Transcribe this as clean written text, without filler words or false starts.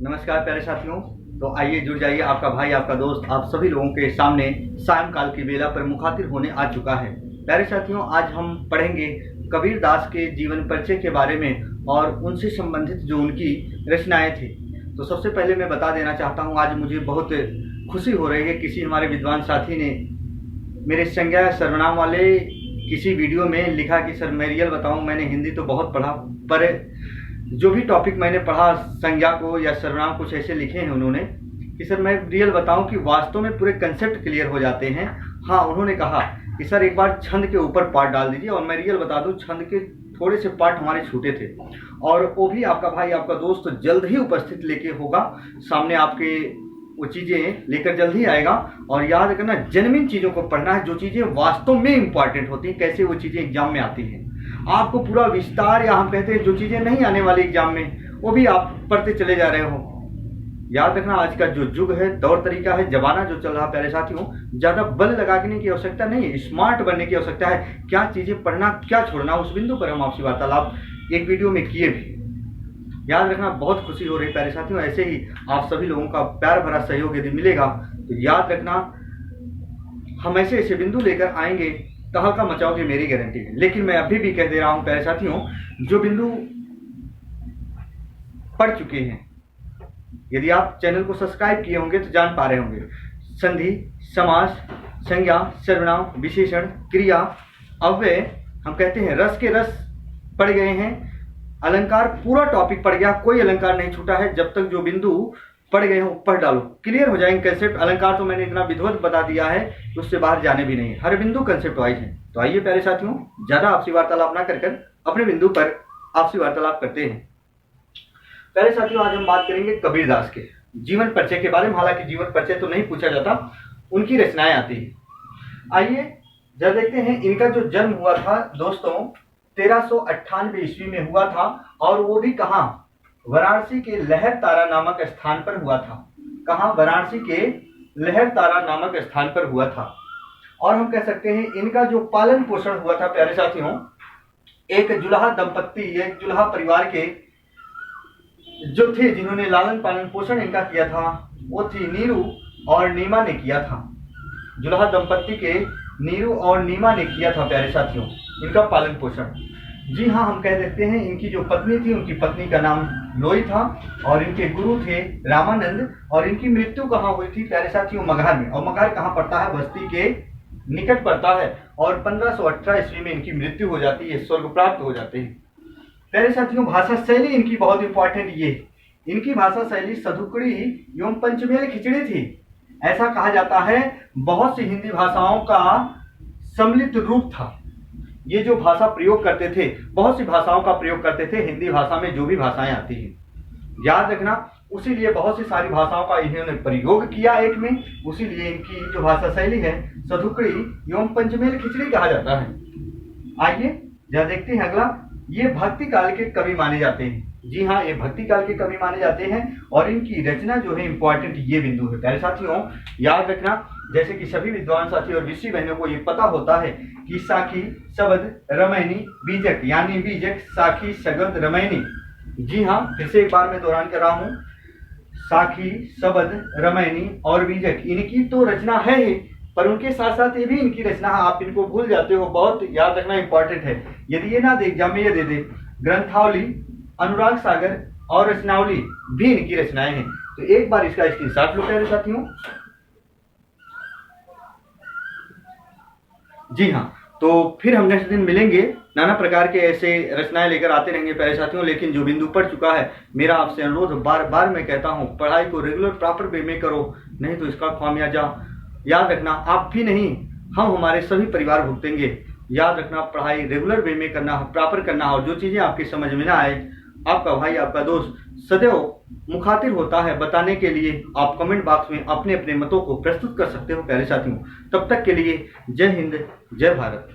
नमस्कार प्यारे साथियों। तो आइए जुड़ जाइए, आपका भाई आपका दोस्त आप सभी लोगों के सामने सायंकाल की बेला पर मुखातिब होने आ चुका है। प्यारे साथियों, आज हम पढ़ेंगे कबीर दास के जीवन परिचय के बारे में और उनसे संबंधित जो उनकी रचनाएं थी। तो सबसे पहले मैं बता देना चाहता हूँ, आज मुझे बहुत खुशी हो रही है। किसी हमारे विद्वान साथी ने मेरे संज्ञा सर्वनाम वाले किसी वीडियो में लिखा कि सर मैं रियल बताऊँ, मैंने हिंदी तो बहुत पढ़ा, पर जो भी टॉपिक मैंने पढ़ा संज्ञा को या सर्वनाम कुछ ऐसे लिखे हैं उन्होंने कि सर मैं रियल बताऊं कि वास्तव में पूरे कंसेप्ट क्लियर हो जाते हैं। हाँ, उन्होंने कहा कि सर एक बार छंद के ऊपर पार्ट डाल दीजिए, और मैं रियल बता दूं छंद के थोड़े से पार्ट हमारे छूटे थे, और वो भी आपका भाई आपका दोस्त जल्द ही उपस्थित लेके होगा सामने, आपके वो चीज़ें लेकर जल्द ही आएगा। और याद रखना, जेन्युइन चीज़ों को पढ़ना है, जो चीज़ें वास्तव में इंपॉर्टेंट होती हैं, कैसे वो चीज़ें एग्जाम में आती हैं। आपको पूरा विस्तार, या हम कहते हैं जो चीज़ें नहीं आने वाली एग्जाम में, वो भी आप पढ़ते चले जा रहे हो। याद रखना, आज का जो युग है, दौर तरीका है, जमाना जो चल रहा प्यारे साथियों, ज़्यादा बल लगाने की आवश्यकता नहीं है, स्मार्ट बनने की आवश्यकता है। क्या चीज़ें पढ़ना, क्या छोड़ना, उस बिंदु पर हम आपसी वार्तालाप एक वीडियो में किए भी। याद रखना, बहुत खुशी हो रही प्यारे साथियों। ऐसे ही आप सभी लोगों का प्यार भरा सहयोग यदि मिलेगा तो याद रखना, हम ऐसे ऐसे बिंदु लेकर आएंगे, तहलका मचाओगे, मेरी गारंटी है। लेकिन मैं अभी भी कह दे रहा हूं प्यारे साथियों, जो बिंदु पढ़ चुके हैं, यदि आप चैनल को सब्सक्राइब किए होंगे तो जान पा रहे होंगे, संधि, समास, संज्ञा, सर्वनाम, विशेषण, क्रिया, अव्यय, हम कहते हैं रस के रस पढ़ गए हैं, अलंकार पूरा टॉपिक पढ़ गया, कोई अलंकार नहीं छूटा है। जब तक जो बिंदु पढ़ गए हो पढ़ डालो, क्लियर हो जाएंगे कंसेप्ट। अलंकार तो मैंने इतना विधिवत बता दिया है, उससे बाहर जाने भी नहीं, हर बिंदु कंसेप्ट वाइज है। तो आइए प्यारे साथियों, ज्यादा आपसी वार्तालाप ना कर अपने बिंदु पर आपसी वार्तालाप करते हैं। प्यारे साथियों, आज हम बात करेंगे कबीर दास के जीवन परिचय के बारे में। हालांकि जीवन परिचय तो नहीं पूछा जाता, उनकी रचनाएं आती है। आइए जब देखते हैं, इनका जो जन्म हुआ था दोस्तों 1398 ईस्वी में हुआ था, और वो भी कहाँ, वाराणसी के लहर तारा नामक स्थान पर हुआ था। कहाँ, वाराणसी के लहर तारा नामक स्थान पर हुआ था। और हम कह सकते हैं इनका जो पालन पोषण हुआ था प्यारे साथियों, एक जुलाहा दंपत्ति, एक जुलाहा परिवार के जो थे जिन्होंने लालन पालन पोषण इनका किया था, वो थी नीरू और नीमा ने किया था। जुलाहा दंपत्ति के नीरू और नीमा ने किया था प्यारे साथियों इनका पालन पोषण। जी हाँ, हम कह देते हैं इनकी जो पत्नी थी, उनकी पत्नी का नाम लोई था, और इनके गुरु थे रामानंद। और इनकी मृत्यु कहाँ हुई थी प्यारे साथियों, मगहर में। और मगहर कहाँ पड़ता है, बस्ती के निकट पड़ता है। और 1518 ईस्वी में इनकी मृत्यु हो जाती है, स्वर्ग प्राप्त हो जाते हैं। प्यारे साथियों, भाषा शैली इनकी बहुत इंपॉर्टेंट, ये इनकी भाषा शैली सधुकड़ी एवं पंचमेल खिचड़ी थी। ऐसा कहा जाता है बहुत सी हिंदी भाषाओं का सम्मिलित रूप था। ये जो भाषा प्रयोग करते थे, बहुत सी भाषाओं का प्रयोग करते थे हिंदी भाषा में, जो भी भाषाएं आती हैं। याद रखना, उसीलिए बहुत सी सारी भाषाओं का इन्होंने प्रयोग किया एक में, उसीलिए इनकी जो भाषा शैली है सधुकड़ी एवं पंचमेल खिचड़ी कहा जाता है। आइए जरा देखते हैं अगला, ये भक्ति काल के कवि माने जाते हैं। जी हाँ, ये भक्ति काल के कवि माने जाते हैं, और इनकी रचना जो है इंपॉर्टेंट ये बिंदु है प्यारे साथियों। याद रखना, जैसे कि सभी विद्वान साथी और ऋषि बहनों को ये पता होता है कि साखी, शब्द, रमैनी, बीजक, यानी बीजक, साखी, शब्द, रमैनी। जी हाँ, फिर से एक बार मैं दोहरान कर रहा हूँ, साखी, शब्द, रमैनी और बीजक, इनकी तो रचना है ही, पर उनके साथ साथ ये भी इनकी रचना है। आप इनको भूल जाते हो, बहुत याद रखना इंपॉर्टेंट है। यदि ये ना दे एग्जाम में, ये दे दे ग्रंथावली, अनुराग सागर और रचनावली भी इनकी रचनाएं हैं। तो एक बार इसका स्क्रीनशॉट लो प्यारे साथियों। जी हाँ, तो फिर हम नेक्स्ट दिन मिलेंगे, नाना प्रकार के ऐसे रचनाएं लेकर आते रहेंगे प्यारे साथियों। लेकिन जो बिंदु पढ़ चुका है, मेरा आपसे अनुरोध, बार बार मैं कहता हूँ, पढ़ाई को रेगुलर प्रॉपर वे में करो, नहीं तो इसका खामियाजा याद रखना आप भी नहीं, हम हमारे सभी परिवार भुगतेंगे। याद रखना, पढ़ाई रेगुलर वे में करना, प्रॉपर करना, और जो चीजें आपकी समझ में ना आए, आपका भाई आपका दोस्त सदैव मुखातिब होता है बताने के लिए। आप कमेंट बॉक्स में अपने अपने मतों को प्रस्तुत कर सकते हो प्यारे साथियों। तब तक के लिए जय हिंद, जय भारत।